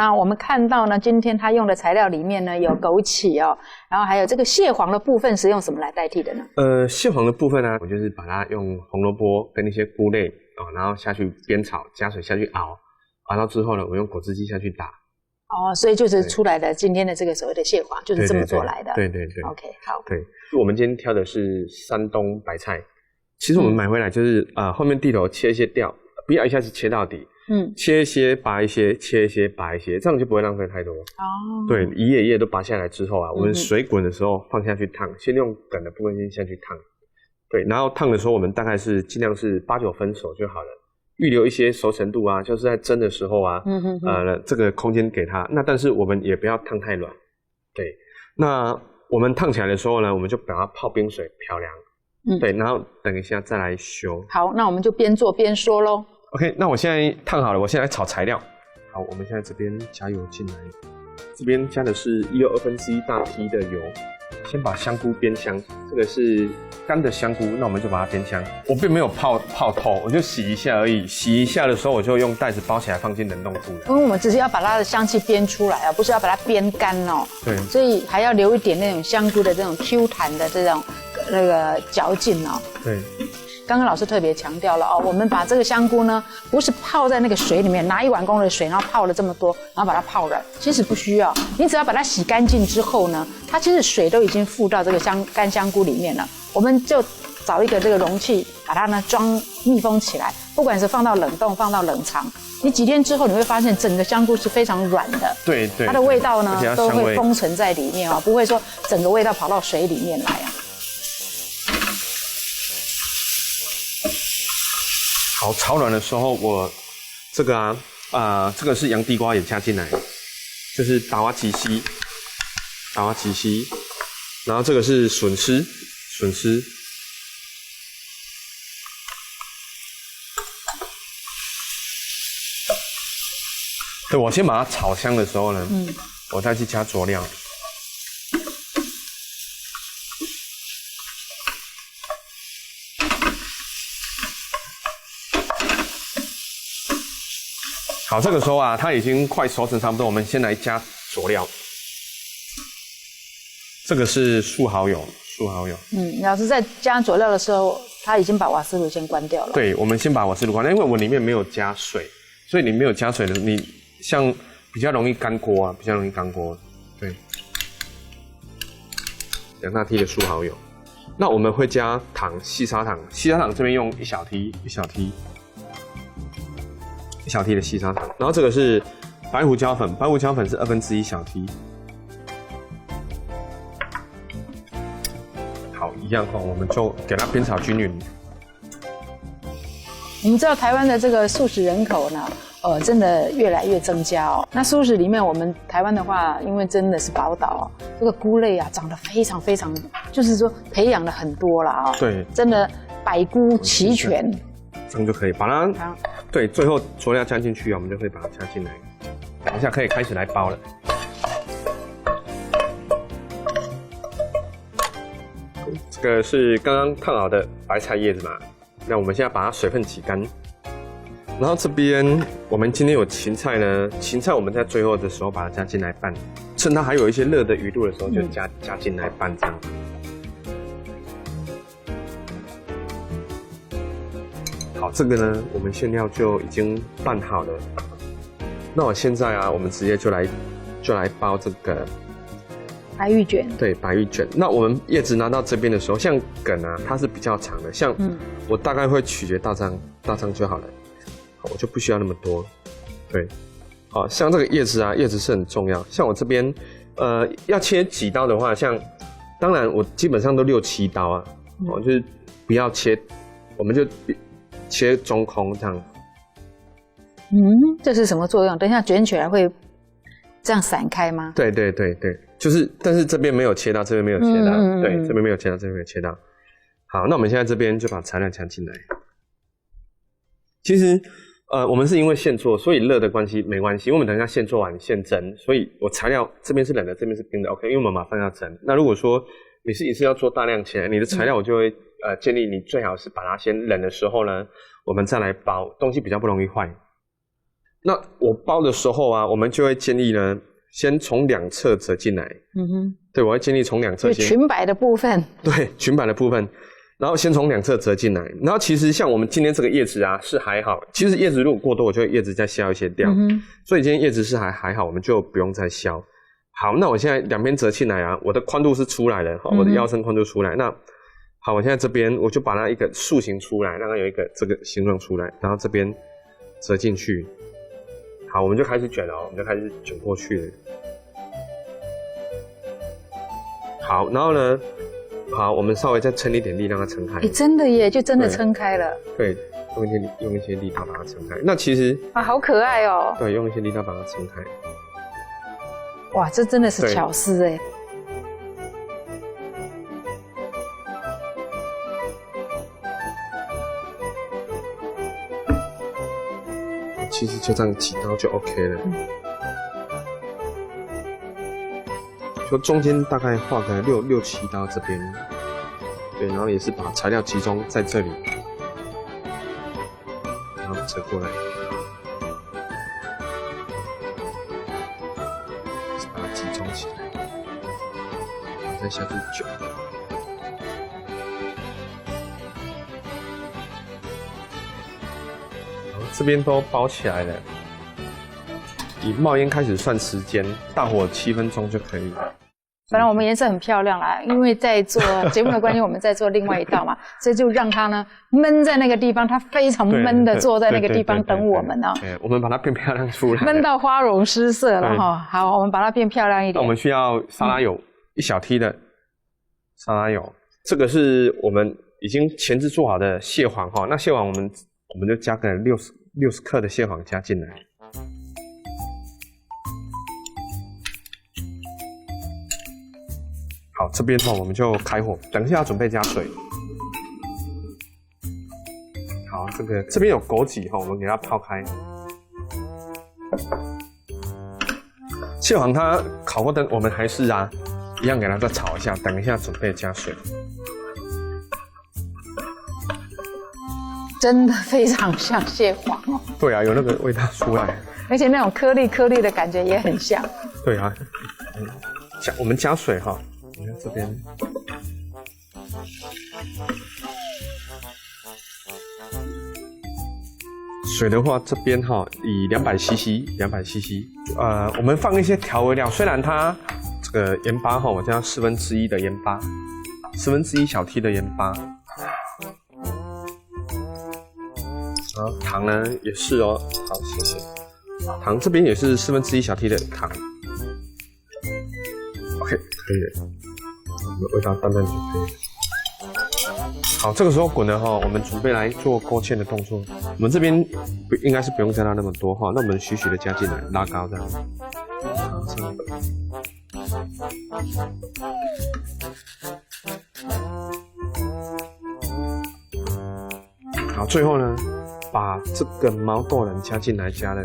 啊，我们看到呢，今天他用的材料里面呢有枸杞哦，然后还有这个蟹黄的部分是用什么来代替的呢？蟹黄的部分呢，我就是把它用红萝卜跟一些菇类然后下去煸炒，加水下去熬，熬到之后呢，我用果汁机下去打。哦，所以就是出来的今天的这个所谓的蟹黄就是这么做来的。对。OK， 好。对，我们今天挑的是山东白菜。其实我们买回来就是后面地头切一些掉，不要一下子切到底。切一些拔一些，切一些拔一些，这样就不会浪费太多。对，一页一页都拔下来之后啊，我们水滚的时候放下去烫，先用梗的部分先下去烫。对，然后烫的时候我们大概是尽量是8、9分熟就好了。预留一些熟成度啊，就是在蒸的时候啊，这个空间给它。那但是我们也不要烫太软。对，那我们烫起来的时候呢，我们就把它泡冰水漂凉。对，然后等一下再来修。好，那我们就边做边说咯。OK， 那我现在烫好了，我现在炒材料。好，我们现在这边加油进来，这边加的是1/2大梯的油。先把香菇煸香，这个是干的香菇，那我们就把它煸香。我并没有泡透，我就洗一下而已。洗一下的时候，我就用袋子包起来放进冷冻库。因为我们只是要把它的香气煸出来啊，不是要把它煸干哦。对，所以还要留一点那种香菇的这种 Q 弹的这种那个嚼劲哦。对。刚刚老师特别强调了哦，我们把这个香菇呢，不是泡在那个水里面，拿1碗公的水，然后泡了这么多，然后把它泡软，其实不需要。你只要把它洗干净之后呢，它其实水都已经附到这个干香菇里面了。我们就找一个这个容器，把它呢装密封起来，不管是放到冷冻，放到冷藏，你几天之后你会发现整个香菇是非常软的。对，它的味道呢都会封存在里面哦，不会说整个味道跑到水里面来啊。好，炒软的时候，我这个这个是洋地瓜也加进来，就是打瓦吉西，然后这个是笋丝，对，我先把它炒香的时候呢，我再去加佐料。好，这个时候啊，它已经快熟成差不多，我们先来加佐料。这个是素蚝油。老师在加佐料的时候，他已经把瓦斯炉先关掉了。对，我们先把瓦斯炉关掉，因为我里面没有加水，所以你没有加水的，你像比较容易干锅啊，对，2大梯的素蚝油。那我们会加糖，细砂糖这边用1小梯的细砂糖，然后这个是白胡椒粉是1/2小梯。好，一样我们就给它煸炒均匀。我们知道台湾的这个素食人口呢，真的越来越增加哦。那素食里面，我们台湾的话，因为真的是宝岛哦，这个菇类啊长得非常，就是说培养了很多了啊。对，真的百菇齐全。这样就可以把它，对，最后佐料加进去啊，我们就可以把它加进来。等一下可以开始来包了。这个是刚刚烫好的白菜叶子嘛，那我们现在把它水分挤干。然后这边我们今天有芹菜呢，芹菜我们在最后的时候把它加进来拌，趁它还有一些热的余度的时候就加进来拌这样。好，这个呢，我们馅料就已经拌好了。那我现在啊，我们直接就来包这个白玉卷。对，白玉卷。那我们叶子拿到这边的时候，像梗啊，它是比较长的，像我大概会取决大张就好了，我就不需要那么多。对，好像这个叶子啊，叶子是很重要。像我这边，要切几刀的话，像当然我基本上都6、7刀啊，就是不要切，我们就切中空这样。这是什么作用？等一下卷起来会这样散开吗？对，就是，但是这边没有切到，这边没有切到，对，这边没有切到，这边没有切到。好，那我们现在这边就把材料加进来。其实，我们是因为现做，所以热的关系没关系。我们等一下现做完现蒸，所以我材料这边是冷的，这边是冰的 ，OK。因为我们马上要蒸。那如果说你是一次要做大量起来，你的材料我就会建议你最好是把它先冷的时候呢，我们再来包，东西比较不容易坏。那我包的时候啊，我们就会建议呢，先从两侧折进来。对，我会建议从两侧先。裙摆的部分。对，裙摆的部分，然后先从两侧折进来。然后其实像我们今天这个叶子啊是还好，其实叶子如果过多，我就会叶子再削一些掉。所以今天叶子是还好，我们就不用再削。好，那我现在两边折进来啊，我的宽度是出来的，我的腰身宽度出来。那好，我现在这边我就把它一个塑形出来，让它有一个这个形状出来，然后这边折进去。好，我们就开始卷了，我们就开始卷过去了。好，然后呢，好，我们稍微再撑一点力，让它撑开。真的耶，就真的撑开了。对，用一些力道把它撑开。那其实好可爱哦。对，用一些力道把它撑开。哇，这真的是巧思哎。其实就这样几刀就 OK 了。就中间大概画个6、7刀这边，对，然后也是把材料集中在这里，然后折过来，把它集中起来，然后再下去卷。这边都包起来了，以冒烟开始算时间，大火7分钟就可以了。本来我们颜色很漂亮啦，因为在做节目的关系，我们在做另外一道嘛，所以就让它呢闷在那个地方，它非常闷的坐在那个地方等我们哦。我们把它变漂亮出来，闷到花容失色了哈。好，我们把它变漂亮一点。那我们需要沙拉油1小滴的沙拉油，这个是我们已经前置做好的蟹黄哈。那蟹黄我们就加个60克的蟹黄加进来。好，这边我们就开火，等一下要准备加水。好，这边有枸杞我们给它泡开。蟹黄它烤过的，我们还是一样给它再炒一下，等一下准备加水。真的非常像蟹黄哦。对啊，有那个味道出来，而且那种颗粒的感觉也很像。对啊，我们加水哈。你看这边，水的话，这边以200cc，我们放一些调味料。虽然它这个盐巴我加1/4的盐巴，1/4小滴的盐巴。然后糖呢也是哦，好，谢谢。糖这边也是1/4小滴的糖。OK， 可以了。味道淡淡就可以了。好，这个时候滚了我们准备来做勾芡的动作。我们这边应该是不用加到那么多那我们徐徐的加进来，拉高这样。好，这样。好，最后呢，把这个毛豆仁加进来，加了。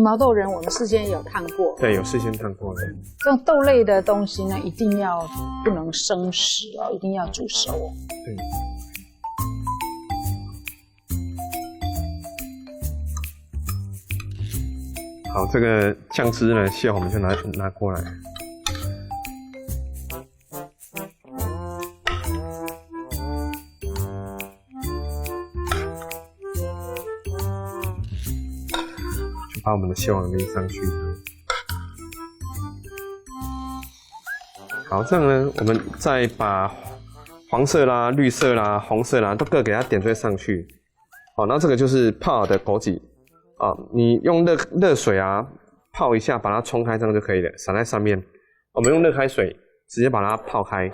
毛豆仁我们事先有烫过，对，有事先烫过的。这种豆类的东西呢，一定要不能生食一定要煮熟哦。对。好，这个酱汁呢，蟹黄我们就拿过来。把我们的蟹黄淋上去。好，这样呢，我们再把黄色啦、绿色啦、红色啦都各给它点缀上去。好，那这个就是泡好的枸杞你用热水泡一下，把它冲开，这样就可以了，撒在上面。我们用热开水直接把它泡开。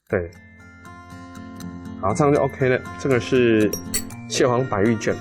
对，好，这样就 OK 了。这个是蟹黄百玉卷。